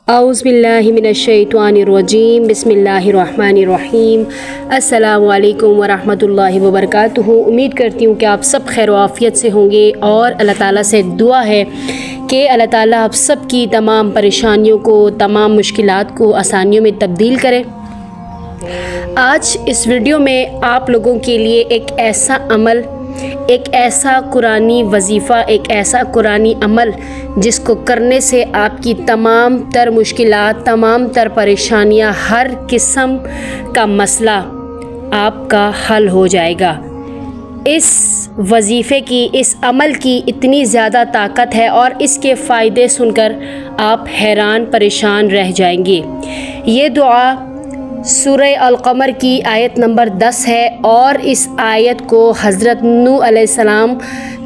اعوذ باللہ من الشیطان الرجیم بسم اللہ الرحمن الرحیم السلام علیکم ورحمۃ اللہ وبرکاتہ۔ امید کرتی ہوں کہ آپ سب خیر و عافیت سے ہوں گے اور اللہ تعالیٰ سے دعا ہے کہ اللہ تعالیٰ آپ سب کی تمام پریشانیوں کو، تمام مشکلات کو آسانیوں میں تبدیل کرے۔ آج اس ویڈیو میں آپ لوگوں کے لیے ایک ایسا عمل، ایک ایسا قرآنی وظیفہ، ایک ایسا قرآنی عمل جس کو کرنے سے آپ کی تمام تر مشکلات، تمام تر پریشانیاں، ہر قسم کا مسئلہ آپ کا حل ہو جائے گا۔ اس وظیفے کی، اس عمل کی اتنی زیادہ طاقت ہے اور اس کے فائدے سن کر آپ حیران پریشان رہ جائیں گے۔ یہ دعا سورہ القمر کی آیت نمبر 10 ہے اور اس آیت کو حضرت نوح علیہ السلام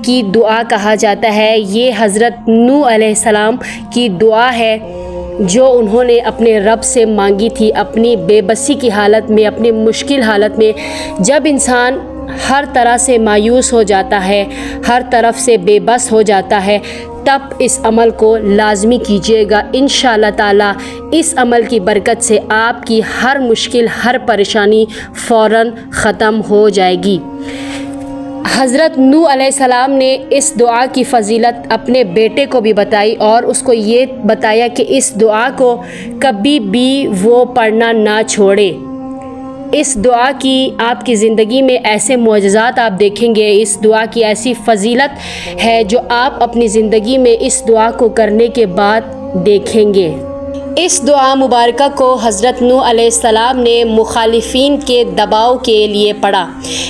کی دعا کہا جاتا ہے۔ یہ حضرت نوح علیہ السلام کی دعا ہے جو انہوں نے اپنے رب سے مانگی تھی اپنی بے بسی کی حالت میں، اپنی مشکل حالت میں۔ جب انسان ہر طرح سے مایوس ہو جاتا ہے، ہر طرف سے بے بس ہو جاتا ہے، تب اس عمل کو لازمی کیجیے گا۔ انشاءاللہ تعالیٰ اس عمل کی برکت سے آپ کی ہر مشکل، ہر پریشانی فوراً ختم ہو جائے گی۔ حضرت نوح علیہ السلام نے اس دعا کی فضیلت اپنے بیٹے کو بھی بتائی اور اس کو یہ بتایا کہ اس دعا کو کبھی بھی وہ پڑھنا نہ چھوڑے۔ اس دعا کی آپ کی زندگی میں ایسے معجزات آپ دیکھیں گے، اس دعا کی ایسی فضیلت ہے جو آپ اپنی زندگی میں اس دعا کو کرنے کے بعد دیکھیں گے۔ اس دعا مبارکہ کو حضرت نوح علیہ السلام نے مخالفین کے دباؤ کے لیے پڑھا،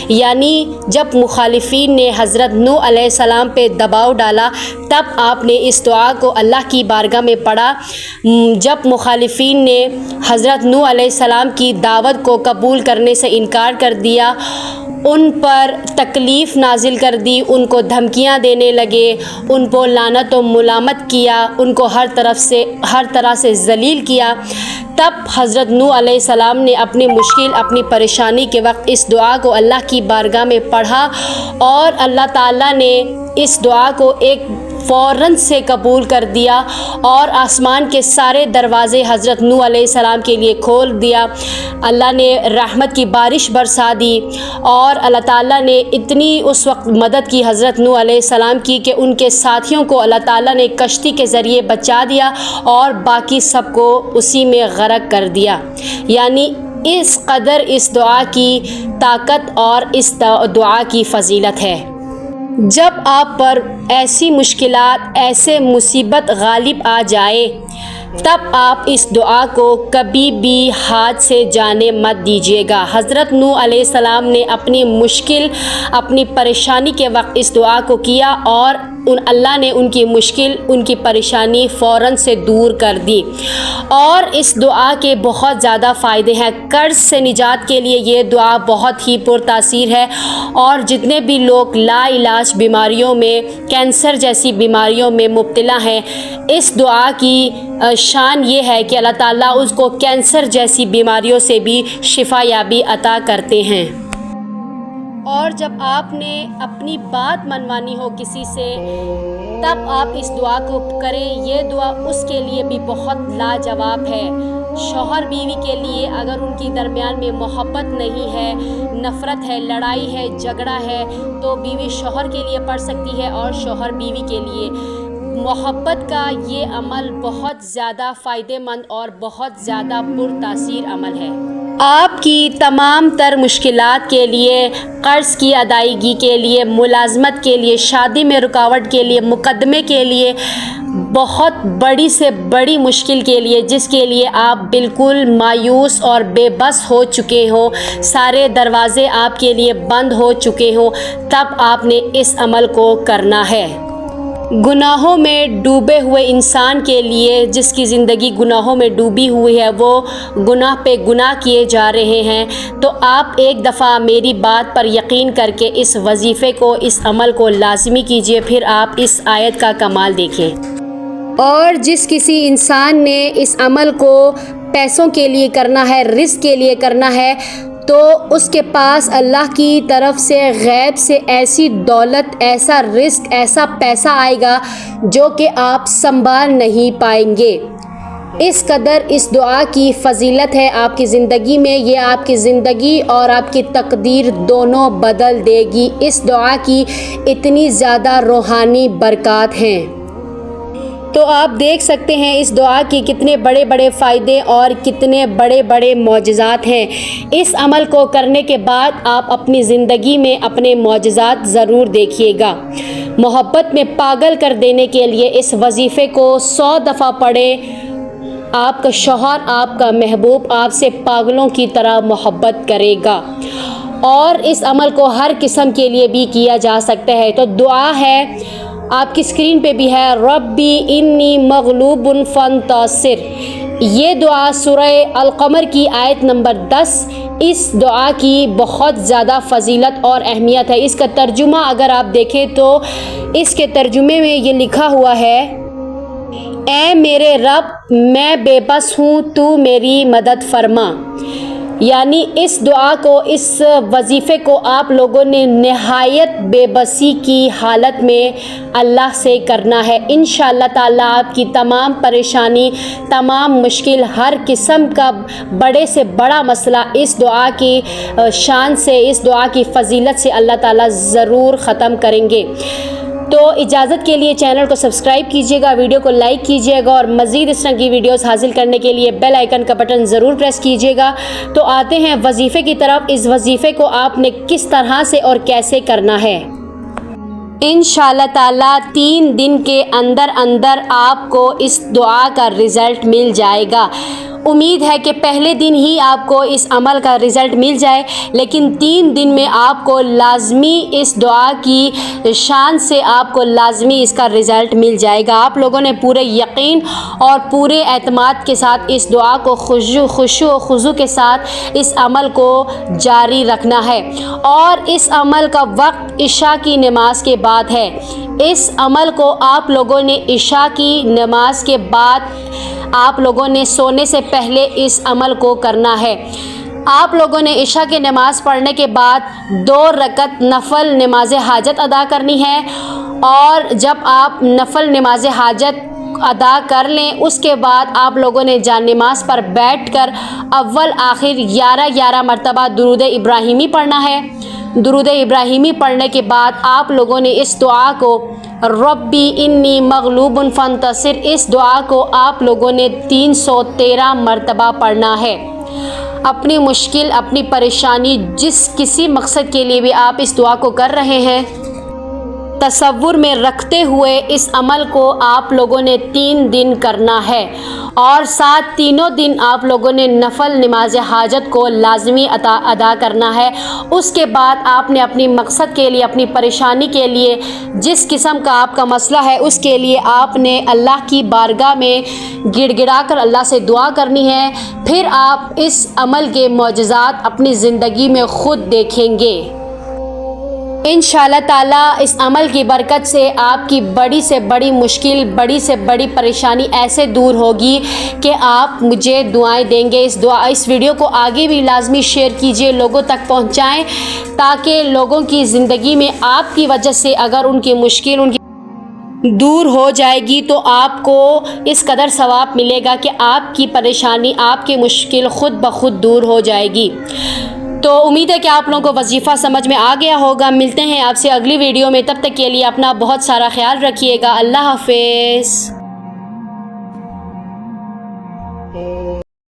یعنی جب مخالفین نے حضرت نوح علیہ السلام پہ دباؤ ڈالا تب آپ نے اس دعا کو اللہ کی بارگاہ میں پڑھا۔ جب مخالفین نے حضرت نوح علیہ السلام کی دعوت کو قبول کرنے سے انکار کر دیا، ان پر تکلیف نازل کر دی، ان کو دھمکیاں دینے لگے، ان کو لعنت و ملامت کیا، ان کو ہر طرح سے ذلیل کیا، تب حضرت نوح علیہ السلام نے اپنی مشکل، اپنی پریشانی کے وقت اس دعا کو اللہ کی بارگاہ میں پڑھا اور اللہ تعالیٰ نے اس دعا کو ایک فوراً سے قبول کر دیا اور آسمان کے سارے دروازے حضرت نوح علیہ السلام کے لیے کھول دیا۔ اللہ نے رحمت کی بارش برسا دی اور اللہ تعالیٰ نے اتنی اس وقت مدد کی حضرت نوح علیہ السلام کی کہ ان کے ساتھیوں کو اللہ تعالیٰ نے کشتی کے ذریعے بچا دیا اور باقی سب کو اسی میں غرق کر دیا۔ یعنی اس قدر اس دعا کی طاقت اور اس دعا کی فضیلت ہے۔ جب آپ پر ایسی مشکلات، ایسے مصیبت غالب آ جائے تب آپ اس دعا کو کبھی بھی ہاتھ سے جانے مت دیجیے گا۔ حضرت نوح علیہ السلام نے اپنی مشکل، اپنی پریشانی کے وقت اس دعا کو کیا اور اللہ نے ان کی مشکل، ان کی پریشانی فوراً سے دور کر دی۔ اور اس دعا کے بہت زیادہ فائدے ہیں۔ قرض سے نجات کے لیے یہ دعا بہت ہی پرتاثیر ہے اور جتنے بھی لوگ لا علاج بیماریوں میں، کینسر جیسی بیماریوں میں مبتلا ہیں، اس دعا کی شان یہ ہے کہ اللہ تعالیٰ اس کو کینسر جیسی بیماریوں سے بھی شفا یابی عطا کرتے ہیں۔ اور جب آپ نے اپنی بات منوانی ہو کسی سے تب آپ اس دعا کو کریں۔ یہ دعا اس کے لیے بھی بہت لاجواب ہے۔ شوہر بیوی کے لیے اگر ان کی درمیان میں محبت نہیں ہے، نفرت ہے، لڑائی ہے، جھگڑا ہے، تو بیوی شوہر کے لیے پڑھ سکتی ہے اور شوہر بیوی کے لیے۔ محبت کا یہ عمل بہت زیادہ فائدہ مند اور بہت زیادہ پرتاثیر عمل ہے۔ آپ کی تمام تر مشکلات کے لیے، قرض کی ادائیگی کے لیے، ملازمت کے لیے، شادی میں رکاوٹ کے لیے، مقدمے کے لیے، بہت بڑی سے بڑی مشکل کے لیے جس کے لیے آپ بالکل مایوس اور بے بس ہو چکے ہوں، سارے دروازے آپ کے لیے بند ہو چکے ہوں، تب آپ نے اس عمل کو کرنا ہے۔ گناہوں میں ڈوبے ہوئے انسان کے لیے، جس کی زندگی گناہوں میں ڈوبی ہوئی ہے، وہ گناہ پہ گناہ کیے جا رہے ہیں، تو آپ ایک دفعہ میری بات پر یقین کر کے اس وظیفے کو، اس عمل کو لازمی کیجیے، پھر آپ اس آیت کا کمال دیکھیں۔ اور جس کسی انسان نے اس عمل کو پیسوں کے لیے کرنا ہے، رزق کے لیے کرنا ہے، تو اس کے پاس اللہ کی طرف سے غیب سے ایسی دولت، ایسا رزق، ایسا پیسہ آئے گا جو کہ آپ سنبھال نہیں پائیں گے۔ اس قدر اس دعا کی فضیلت ہے آپ کی زندگی میں، یہ آپ کی زندگی اور آپ کی تقدیر دونوں بدل دے گی۔ اس دعا کی اتنی زیادہ روحانی برکات ہیں، تو آپ دیکھ سکتے ہیں اس دعا کی کتنے بڑے بڑے فائدے اور کتنے بڑے بڑے معجزات ہیں۔ اس عمل کو کرنے کے بعد آپ اپنی زندگی میں اپنے معجزات ضرور دیکھیے گا۔ محبت میں پاگل کر دینے کے لیے اس وظیفے کو 100 دفعہ پڑھیں۔ آپ کا شوہر، آپ کا محبوب آپ سے پاگلوں کی طرح محبت کرے گا، اور اس عمل کو ہر قسم کے لیے بھی کیا جا سکتا ہے۔ تو دعا ہے، آپ کی اسکرین پہ بھی ہے، ربی انی مغلوب فانتصر۔ یہ دعا سورہ القمر کی آیت نمبر 10۔ اس دعا کی بہت زیادہ فضیلت اور اہمیت ہے۔ اس کا ترجمہ اگر آپ دیکھیں تو اس کے ترجمے میں یہ لکھا ہوا ہے، اے میرے رب میں بے بس ہوں، تو میری مدد فرما۔ یعنی اس دعا کو، اس وظیفے کو آپ لوگوں نے نہایت بے بسی کی حالت میں اللہ سے کرنا ہے۔ انشاءاللہ تعالیٰ آپ کی تمام پریشانی، تمام مشکل، ہر قسم کا بڑے سے بڑا مسئلہ اس دعا کی شان سے، اس دعا کی فضیلت سے اللہ تعالیٰ ضرور ختم کریں گے۔ تو اجازت کے لیے چینل کو سبسکرائب کیجیے گا، ویڈیو کو لائک کیجیے گا، اور مزید اس طرح کی ویڈیوز حاصل کرنے کے لیے بیل آئیکن کا بٹن ضرور پریس کیجیے گا۔ تو آتے ہیں وظیفے کی طرف۔ اس وظیفے کو آپ نے کس طرح سے اور کیسے کرنا ہے۔ انشاءاللہ تعالیٰ 3 دن کے اندر اندر آپ کو اس دعا کا رزلٹ مل جائے گا۔ امید ہے کہ پہلے دن ہی آپ کو اس عمل کا رزلٹ مل جائے، لیکن 3 دن میں آپ کو لازمی اس دعا کی شان سے آپ کو لازمی اس کا رزلٹ مل جائے گا۔ آپ لوگوں نے پورے یقین اور پورے اعتماد کے ساتھ اس دعا کو خشوع و خضوع کے ساتھ اس عمل کو جاری رکھنا ہے، اور اس عمل کا وقت عشاء کی نماز کے بعد ہے۔ اس عمل کو آپ لوگوں نے عشاء کی نماز کے بعد، آپ لوگوں نے سونے سے پہلے اس عمل کو کرنا ہے۔ آپ لوگوں نے عشاء کی نماز پڑھنے کے بعد 2 رکعت نفل نماز حاجت ادا کرنی ہے، اور جب آپ نفل نماز حاجت ادا کر لیں اس کے بعد آپ لوگوں نے جان نماز پر بیٹھ کر اول آخر 11 مرتبہ درود ابراہیمی پڑھنا ہے۔ درود ابراہیمی پڑھنے کے بعد آپ لوگوں نے اس دعا کو، ربی انی مغلوب فانتصر، اس دعا کو آپ لوگوں نے 313 مرتبہ پڑھنا ہے۔ اپنی مشکل، اپنی پریشانی، جس کسی مقصد کے لیے بھی آپ اس دعا کو کر رہے ہیں، تصور میں رکھتے ہوئے اس عمل کو آپ لوگوں نے 3 دن کرنا ہے، اور ساتھ تینوں دن آپ لوگوں نے نفل نماز حاجت کو لازمی ادا کرنا ہے۔ اس کے بعد آپ نے اپنی مقصد کے لیے، اپنی پریشانی کے لیے، جس قسم کا آپ کا مسئلہ ہے اس کے لیے آپ نے اللہ کی بارگاہ میں گڑ گڑا کر اللہ سے دعا کرنی ہے۔ پھر آپ اس عمل کے معجزات اپنی زندگی میں خود دیکھیں گے۔ انشاءاللہ تعالیٰ اس عمل کی برکت سے آپ کی بڑی سے بڑی مشکل، بڑی سے بڑی پریشانی ایسے دور ہوگی کہ آپ مجھے دعائیں دیں گے۔ اس ویڈیو کو آگے بھی لازمی شیئر کیجیے، لوگوں تک پہنچائیں، تاکہ لوگوں کی زندگی میں آپ کی وجہ سے اگر ان کی مشکل ان کی دور ہو جائے گی تو آپ کو اس قدر ثواب ملے گا کہ آپ کی پریشانی، آپ کی مشکل خود بخود دور ہو جائے گی۔ تو امید ہے کہ آپ لوگوں کو وظیفہ سمجھ میں آ گیا ہوگا۔ ملتے ہیں آپ سے اگلی ویڈیو میں، تب تک کے لیے اپنا بہت سارا خیال رکھیے گا۔ اللہ حافظ۔